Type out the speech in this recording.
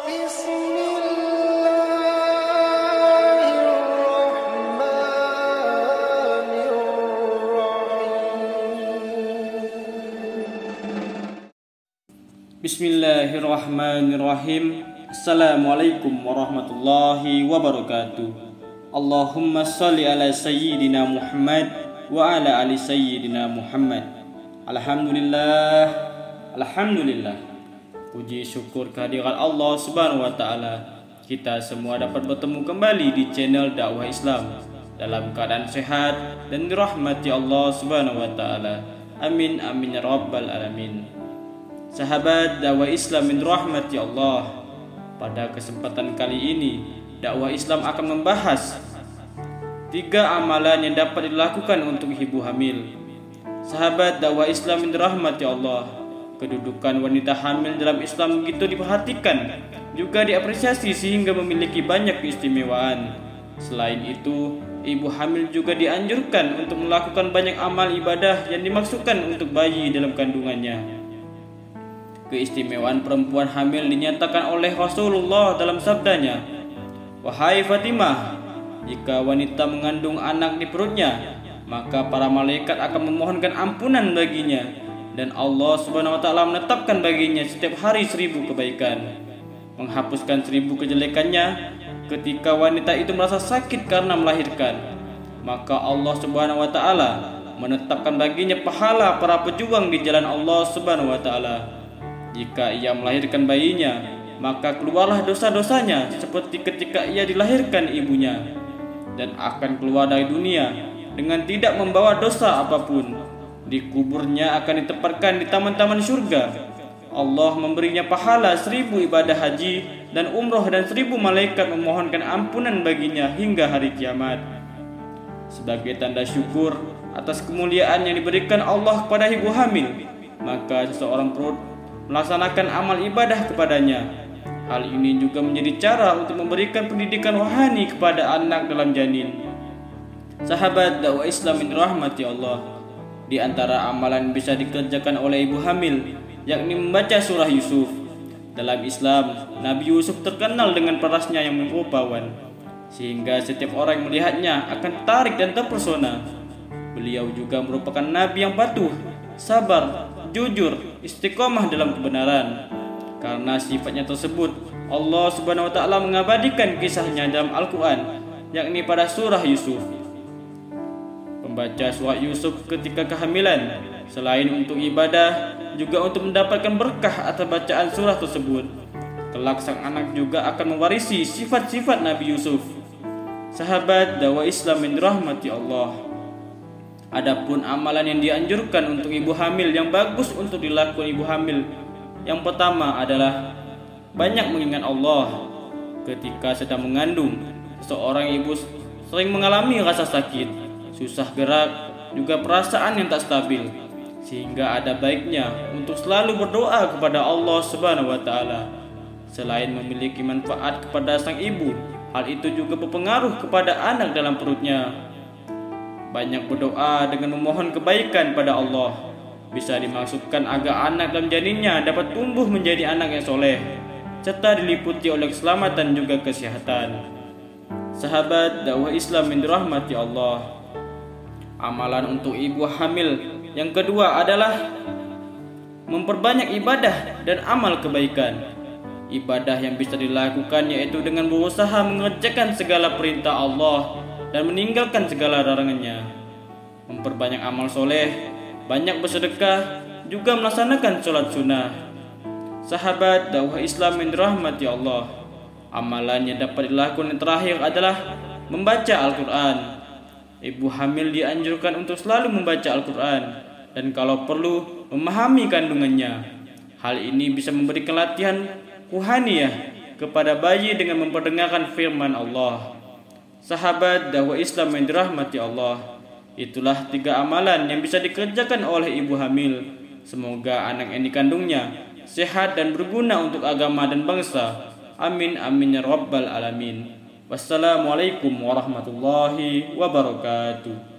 Bismillahirrahmanirrahim. Assalamualaikum warahmatullahi wabarakatuh. Allahumma sholli ala sayyidina Muhammad wa ala ali sayyidina Muhammad. Alhamdulillah. Puji syukur kehadirat Allah Subhanahu wa taala. Kita semua dapat bertemu kembali di channel dakwah Islam dalam keadaan sehat dan dirahmati Allah Subhanahu wa taala. Amin amin ya rabbal alamin. Sahabat dakwah Islam yang dirahmati Allah, pada kesempatan kali ini dakwah Islam akan membahas 3 amalan yang dapat dilakukan untuk ibu hamil. Sahabat dakwah Islam yang dirahmati Allah, kedudukan wanita hamil dalam Islam begitu diperhatikan, juga diapresiasi sehingga memiliki banyak keistimewaan. Selain itu, ibu hamil juga dianjurkan untuk melakukan banyak amal ibadah yang dimaksudkan untuk bayi dalam kandungannya. Keistimewaan perempuan hamil dinyatakan oleh Rasulullah dalam sabdanya, "Wahai Fatimah, jika wanita mengandung anak di perutnya, maka para malaikat akan memohonkan ampunan baginya, dan Allah Subhanahu wa taala menetapkan baginya setiap hari 1000 kebaikan, menghapuskan 1000 kejelekannya. Ketika wanita itu merasa sakit karena melahirkan, maka Allah Subhanahu wa taala menetapkan baginya pahala para pejuang di jalan Allah Subhanahu wa taala. Jika ia melahirkan bayinya, maka keluarlah dosa-dosanya seperti ketika ia dilahirkan ibunya, dan akan keluar dari dunia dengan tidak membawa dosa apapun. Di kuburnya akan ditempatkan di taman-taman surga. Allah memberinya pahala 1000 ibadah haji dan umroh, dan 1000 malaikat memohonkan ampunan baginya hingga hari kiamat. Sebagai tanda syukur atas kemuliaan yang diberikan Allah kepada ibu hamil, maka seseorang perlu melaksanakan amal ibadah kepadanya. Hal ini juga menjadi cara untuk memberikan pendidikan rohani kepada anak dalam janin. Sahabat dakwah Islam yang dirahmati Allah, di antara amalan bisa dikerjakan oleh ibu hamil yakni membaca surah Yusuf. Dalam Islam, Nabi Yusuf terkenal dengan parasnya yang rupawan, sehingga setiap orang yang melihatnya akan tertarik dan terpesona. Beliau juga merupakan nabi yang patuh, sabar, jujur, istiqomah dalam kebenaran. Karena sifatnya tersebut, Allah Subhanahu wa taala mengabadikan kisahnya dalam Al-Qur'an, yakni pada surah Yusuf. Pembaca surah Yusuf ketika kehamilan, selain untuk ibadah, juga untuk mendapatkan berkah atas bacaan surah tersebut. Kelak sang anak juga akan mewarisi sifat-sifat Nabi Yusuf. Sahabat dakwah Islam yang dirahmati Allah, adapun amalan yang dianjurkan untuk ibu hamil yang bagus untuk dilakukan ibu hamil, yang pertama adalah banyak mengingat Allah. Ketika sedang mengandung, seorang ibu sering mengalami rasa sakit, susah gerak, juga perasaan yang tak stabil, sehingga ada baiknya untuk selalu berdoa kepada Allah Subhanahu wa taala. Selain memiliki manfaat kepada sang ibu, hal itu juga berpengaruh kepada anak dalam perutnya. Banyak berdoa dengan memohon kebaikan pada Allah bisa dimaksudkan agar anak dalam janinnya dapat tumbuh menjadi anak yang soleh, serta diliputi oleh keselamatan juga kesehatan. Sahabat dakwah Islam yang dirahmati Allah, amalan untuk ibu hamil yang kedua adalah memperbanyak ibadah dan amal kebaikan. Ibadah yang bisa dilakukan yaitu dengan berusaha mengerjakan segala perintah Allah dan meninggalkan segala larangannya, memperbanyak amal soleh, banyak bersedekah, juga melaksanakan sholat sunnah. Sahabat dakwah Islam yang dirahmati Allah, amalan yang dapat dilakukan yang terakhir adalah membaca Al-Quran. Ibu hamil dianjurkan untuk selalu membaca Al-Quran, dan kalau perlu memahami kandungannya. Hal ini bisa memberikan latihan ruhaniyah kepada bayi dengan memperdengarkan firman Allah. Sahabat dakwah Islam yang dirahmati Allah, itulah 3 amalan yang bisa dikerjakan oleh ibu hamil. Semoga anak yang dikandungnya sehat dan berguna untuk agama dan bangsa. Amin amin ya rabbal alamin. Wassalamualaikum warahmatullahi wabarakatuh.